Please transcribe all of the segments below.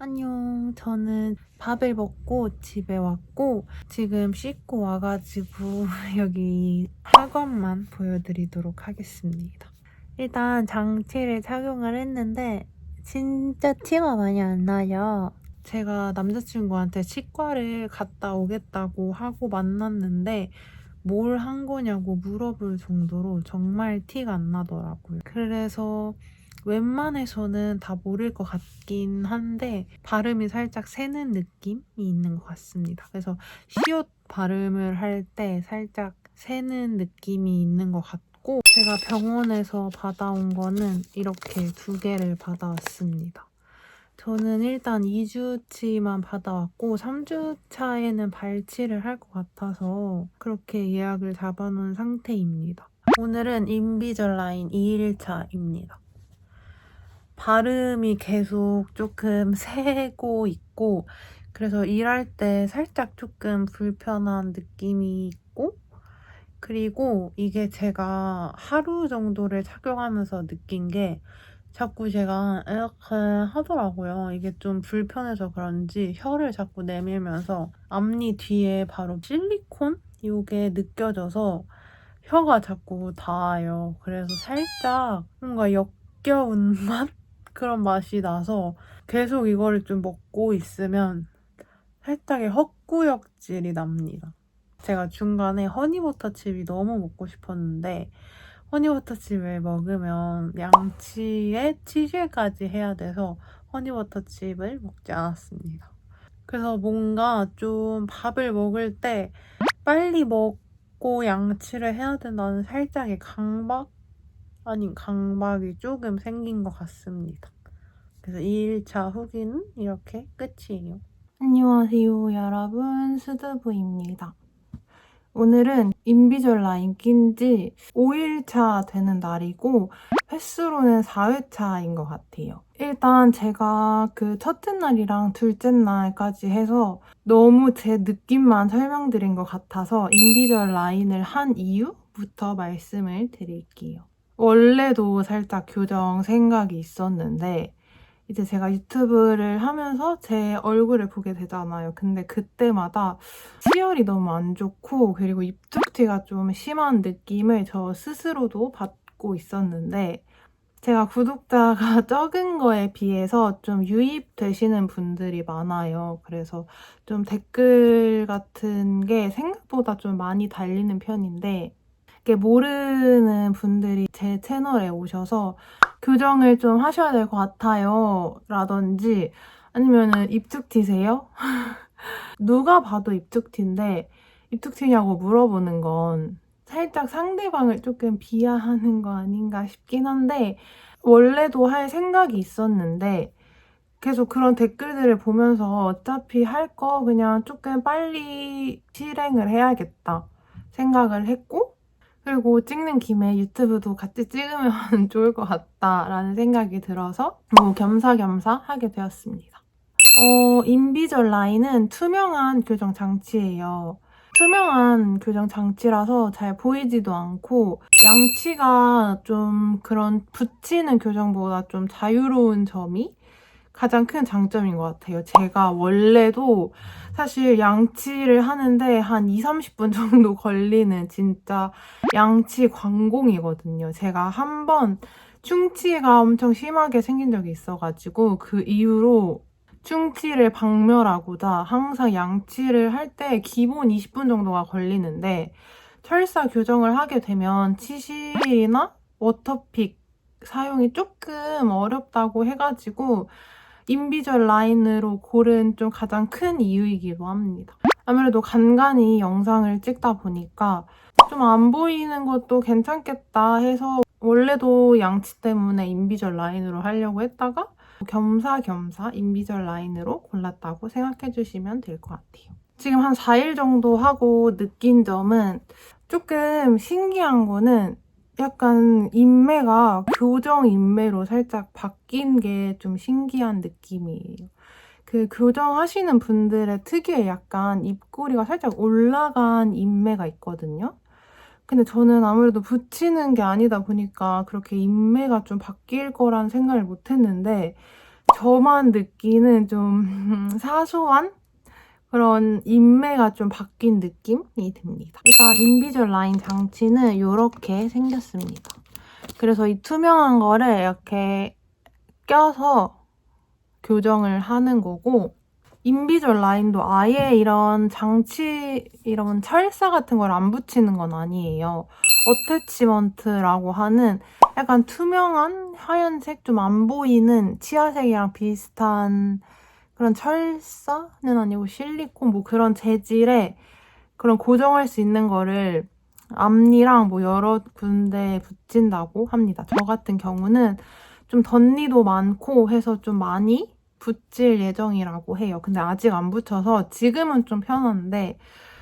안녕. 저는 밥을 먹고 집에 왔고 지금 씻고 와가지고 여기 학원만 보여드리도록 하겠습니다. 일단 장치를 착용을 했는데 진짜 티가 많이 안 나요. 제가 남자친구한테 치과를 갔다 오겠다고 하고 만났는데 뭘 한 거냐고 물어볼 정도로 정말 티가 안 나더라고요. 그래서 웬만해서는 다 모를 것 같긴 한데 발음이 살짝 새는 느낌이 있는 것 같습니다. 그래서 시옷 발음을 할 때 살짝 새는 느낌이 있는 것 같고 제가 병원에서 받아온 거는 이렇게 2개를 받아왔습니다. 저는 일단 2주치만 받아왔고 3주차에는 발치를 할 것 같아서 그렇게 예약을 잡아놓은 상태입니다. 오늘은 인비절라인 2일차입니다. 발음이 계속 조금 새고 있고 그래서 일할 때 살짝 조금 불편한 느낌이 있고 그리고 이게 제가 하루 정도를 착용하면서 느낀 게 자꾸 제가 이렇게 하더라고요. 이게 좀 불편해서 그런지 혀를 자꾸 내밀면서 앞니 뒤에 바로 실리콘? 이게 느껴져서 혀가 자꾸 닿아요. 그래서 살짝 뭔가 역겨운 맛? 그런 맛이 나서 계속 이거를 좀 먹고 있으면 살짝의 헛구역질이 납니다. 제가 중간에 허니버터칩이 너무 먹고 싶었는데 허니버터칩을 먹으면 양치에 치실까지 해야 돼서 허니버터칩을 먹지 않았습니다. 그래서 뭔가 좀 밥을 먹을 때 빨리 먹고 양치를 해야 된다는 살짝의 강박? 아닌 강박이 조금 생긴 것 같습니다. 그래서 2일차 후기는 이렇게 끝이에요. 안녕하세요 여러분, 수드부입니다. 오늘은 인비절라인 낀지 5일차 되는 날이고 횟수로는 4회차인 것 같아요. 일단 제가 그 첫째 날이랑 둘째 날까지 해서 너무 제 느낌만 설명드린 것 같아서 인비절라인을 한 이유부터 말씀을 드릴게요. 원래도 살짝 교정 생각이 있었는데 이제 제가 유튜브를 하면서 제 얼굴을 보게 되잖아요. 근데 그때마다 치열이 너무 안 좋고 그리고 입툭튀가 좀 심한 느낌을 저 스스로도 받고 있었는데 제가 구독자가 적은 거에 비해서 좀 유입되시는 분들이 많아요. 그래서 좀 댓글 같은 게 생각보다 좀 많이 달리는 편인데 이게 모르는 분들이 제 채널에 오셔서 교정을 좀 하셔야 될 것 같아요 라든지 아니면은 입툭튀세요? 누가 봐도 입툭튀인데 입툭튀냐고 물어보는 건 살짝 상대방을 조금 비하하는 거 아닌가 싶긴 한데 원래도 할 생각이 있었는데 계속 그런 댓글들을 보면서 어차피 할 거 그냥 조금 빨리 실행을 해야겠다 생각을 했고 그리고 찍는 김에 유튜브도 같이 찍으면 좋을 것 같다라는 생각이 들어서 뭐 겸사겸사 하게 되었습니다. 인비절라인은 투명한 교정 장치예요. 투명한 교정 장치라서 잘 보이지도 않고 양치가 좀 그런 붙이는 교정보다 좀 자유로운 점이 가장 큰 장점인 것 같아요. 제가 원래도 사실 양치를 하는데 한 20-30분 정도 걸리는 진짜 양치 관공이거든요. 제가 한 번 충치가 엄청 심하게 생긴 적이 있어가지고 그 이후로 충치를 박멸하고자 항상 양치를 할 때 기본 20분 정도가 걸리는데 철사 교정을 하게 되면 치실이나 워터픽 사용이 조금 어렵다고 해가지고 인비절 라인으로 고른 좀 가장 큰 이유이기도 합니다. 아무래도 간간히 영상을 찍다 보니까 좀 안 보이는 것도 괜찮겠다 해서 원래도 양치 때문에 인비절 라인으로 하려고 했다가 겸사겸사 인비절 라인으로 골랐다고 생각해 주시면 될 것 같아요. 지금 한 4일 정도 하고 느낀 점은 조금 신기한 거는 약간 인매가 교정 인매로 살짝 바뀐 게 좀 신기한 느낌이에요. 그 교정하시는 분들의 특유의 약간 입꼬리가 살짝 올라간 인매가 있거든요. 근데 저는 아무래도 붙이는 게 아니다 보니까 그렇게 인매가 좀 바뀔 거란 생각을 못 했는데 저만 느끼는 좀 사소한 그런 인매가 좀 바뀐 느낌이 듭니다. 일단 인비졸라인 장치는 이렇게 생겼습니다. 그래서 이 투명한 거를 이렇게 껴서 교정을 하는 거고, 인비졸라인도 아예 이런 장치, 이런 철사 같은 걸 안 붙이는 건 아니에요. 어태치먼트라고 하는 약간 투명한 하얀색, 좀 안 보이는 치아색이랑 비슷한 그런 철사는 아니고 실리콘 뭐 그런 재질의 그런 고정할 수 있는 거를 앞니랑 뭐 여러 군데 붙인다고 합니다. 저 같은 경우는 좀 덧니도 많고 해서 좀 많이 붙일 예정이라고 해요. 근데 아직 안 붙여서 지금은 좀 편한데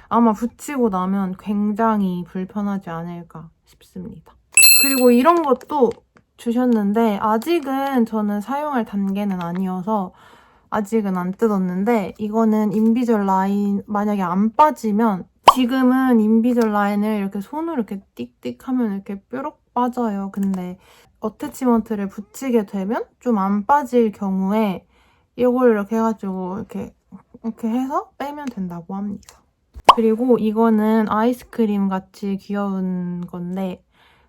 아마 붙이고 나면 굉장히 불편하지 않을까 싶습니다. 그리고 이런 것도 주셨는데 아직은 저는 사용할 단계는 아니어서 아직은 안 뜯었는데, 이거는 인비졸라인 만약에 안 빠지면, 지금은 인비졸라인을 이렇게 손으로 이렇게 띡띡 하면 이렇게 뾰록 빠져요. 근데 어태치먼트를 붙이게 되면 좀 안 빠질 경우에 이걸 이렇게 해가지고 이렇게 해서 빼면 된다고 합니다. 그리고 이거는 아이스크림 같이 귀여운 건데,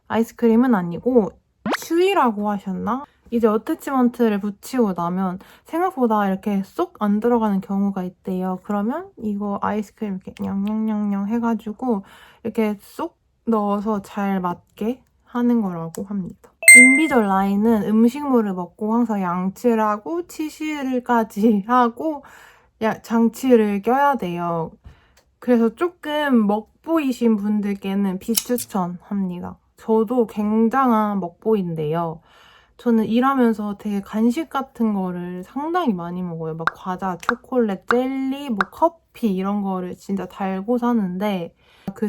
아이스크림은 아니고 츄이라고 하셨나? 이제 어태치먼트를 붙이고 나면 생각보다 이렇게 쏙 안 들어가는 경우가 있대요. 그러면 이거 아이스크림 이렇게 냥냥냥냥 해가지고 이렇게 쏙 넣어서 잘 맞게 하는 거라고 합니다. 인비졸라인은 음식물을 먹고 항상 양치를 하고 치실까지 하고 장치를 껴야 돼요. 그래서 조금 먹보이신 분들께는 비추천합니다. 저도 굉장한 먹보인데요. 저는 일하면서 되게 간식 같은 거를 상당히 많이 먹어요. 막 과자, 초콜릿, 젤리, 뭐 커피 이런 거를 진짜 달고 사는데,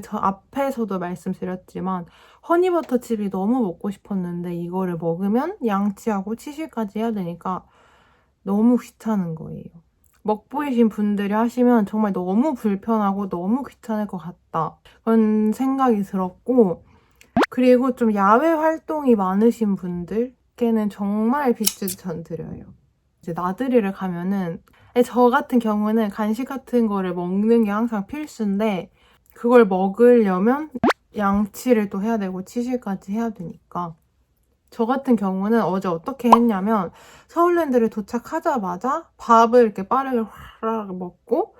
저 앞에서도 말씀드렸지만 허니버터칩이 너무 먹고 싶었는데 이거를 먹으면 양치하고 치실까지 해야 되니까 너무 귀찮은 거예요. 먹보이신 분들이 하시면 정말 너무 불편하고 너무 귀찮을 것 같다, 그런 생각이 들었고, 그리고 좀 야외 활동이 많으신 분들께는 정말 비추천드려요. 이제 나들이를 가면은, 저 같은 경우는 간식 같은 거를 먹는 게 항상 필수인데 그걸 먹으려면 양치를 또 해야 되고 치실까지 해야 되니까, 저 같은 경우는 어제 어떻게 했냐면 서울랜드를 도착하자마자 밥을 이렇게 빠르게 확 먹고,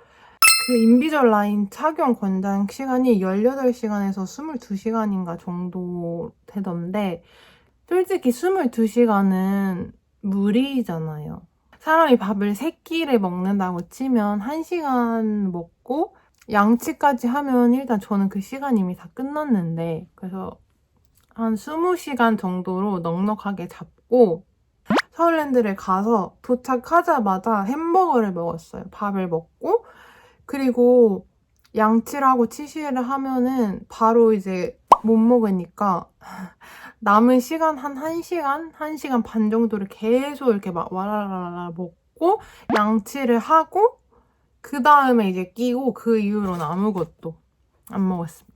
그 인비졸라인 착용 권장 시간이 18시간에서 22시간인가 정도 되던데, 솔직히 22시간은 무리잖아요. 사람이 밥을 3끼를 먹는다고 치면 1시간 먹고 양치까지 하면 일단 저는 그 시간 이미 다 끝났는데, 그래서 한 20시간 정도로 넉넉하게 잡고 서울랜드를 가서 도착하자마자 햄버거를 먹었어요. 밥을 먹고, 그리고 양치를 하고 치실을 하면은 바로 이제 못 먹으니까 남은 시간 한 1시간, 1시간 반 정도를 계속 이렇게 막 와라라라 먹고 양치를 하고 그 다음에 이제 끼고, 그 이후로는 아무것도 안 먹었습니다.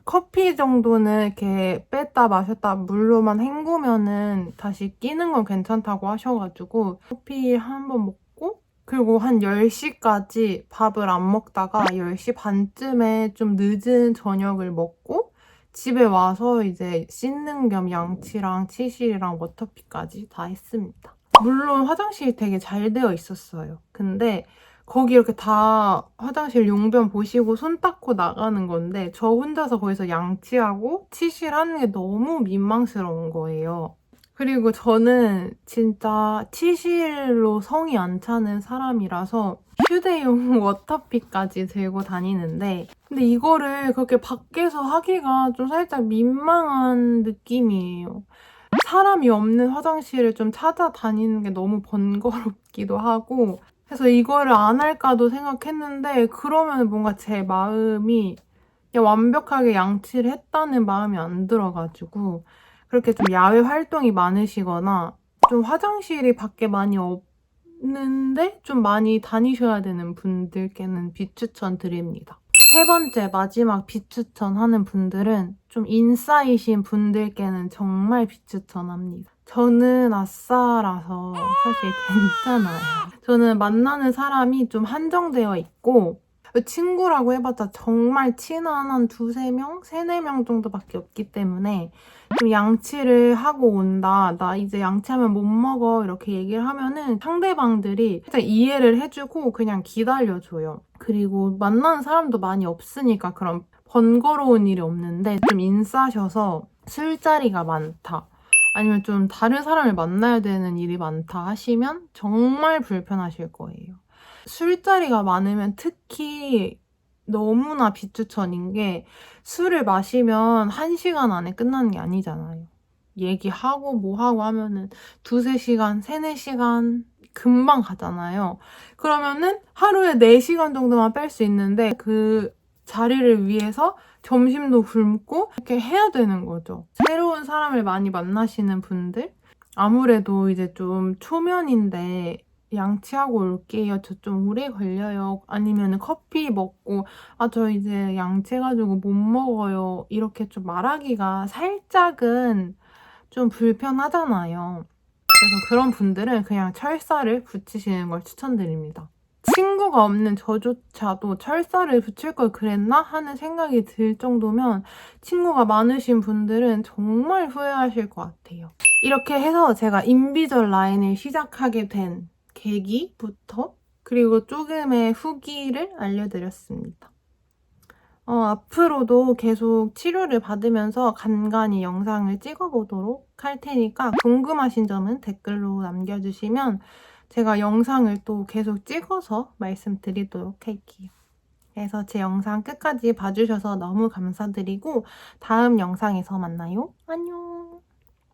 커피 정도는 이렇게 뺐다 마셨다 물로만 헹구면은 다시 끼는 건 괜찮다고 하셔가지고 커피 한 번 먹고, 그리고 한 10시까지 밥을 안 먹다가 10시 반쯤에 좀 늦은 저녁을 먹고 집에 와서 이제 씻는 겸 양치랑 치실이랑 워터피까지 다 했습니다. 물론 화장실이 되게 잘 되어 있었어요. 근데 거기 이렇게 다 화장실 용변 보시고 손 닦고 나가는 건데 저 혼자서 거기서 양치하고 치실하는 게 너무 민망스러운 거예요. 그리고 저는 진짜 치실로 성이 안 차는 사람이라서 휴대용 워터피까지 들고 다니는데, 근데 이거를 그렇게 밖에서 하기가 좀 살짝 민망한 느낌이에요. 사람이 없는 화장실을 좀 찾아다니는 게 너무 번거롭기도 하고 해서 이거를 안 할까도 생각했는데, 그러면 뭔가 제 마음이 그냥 완벽하게 양치를 했다는 마음이 안 들어가지고, 그렇게 좀 야외 활동이 많으시거나 좀 화장실이 밖에 많이 없는데 좀 많이 다니셔야 되는 분들께는 비추천 드립니다. 세 번째 마지막 비추천하는 분들은 좀 인싸이신 분들께는 정말 비추천합니다. 저는 아싸라서 사실 괜찮아요. 저는 만나는 사람이 좀 한정되어 있고 친구라고 해봤자 정말 친한 한 두세 명, 세네 명 정도밖에 없기 때문에 좀 양치를 하고 온다. 나 이제 양치하면 못 먹어. 이렇게 얘기를 하면은 상대방들이 일단 이해를 해주고 그냥 기다려줘요. 그리고 만나는 사람도 많이 없으니까 그런 번거로운 일이 없는데 좀 인싸셔서 술자리가 많다. 아니면 좀 다른 사람을 만나야 되는 일이 많다 하시면 정말 불편하실 거예요. 술자리가 많으면 특히 너무나 비추천인 게 술을 마시면 1시간 안에 끝나는 게 아니잖아요. 얘기하고 뭐 하고 하면은 두세 시간, 세네 시간 금방 가잖아요. 그러면은 하루에 4시간 정도만 뺄 수 있는데 그 자리를 위해서 점심도 굶고 이렇게 해야 되는 거죠. 새로운 사람을 많이 만나시는 분들 아무래도 이제 좀 초면인데 양치하고 올게요. 저 좀 오래 걸려요. 아니면 커피 먹고 저 이제 양치해가지고 못 먹어요. 이렇게 좀 말하기가 살짝은 좀 불편하잖아요. 그래서 그런 분들은 그냥 철사를 붙이시는 걸 추천드립니다. 친구가 없는 저조차도 철사를 붙일 걸 그랬나 하는 생각이 들 정도면 친구가 많으신 분들은 정말 후회하실 것 같아요. 이렇게 해서 제가 인비절 라인을 시작하게 된 계기부터 그리고 조금의 후기를 알려드렸습니다. 앞으로도 계속 치료를 받으면서 간간히 영상을 찍어보도록 할 테니까 궁금하신 점은 댓글로 남겨주시면 제가 영상을 또 계속 찍어서 말씀드리도록 할게요. 그래서 제 영상 끝까지 봐주셔서 너무 감사드리고 다음 영상에서 만나요. 안녕!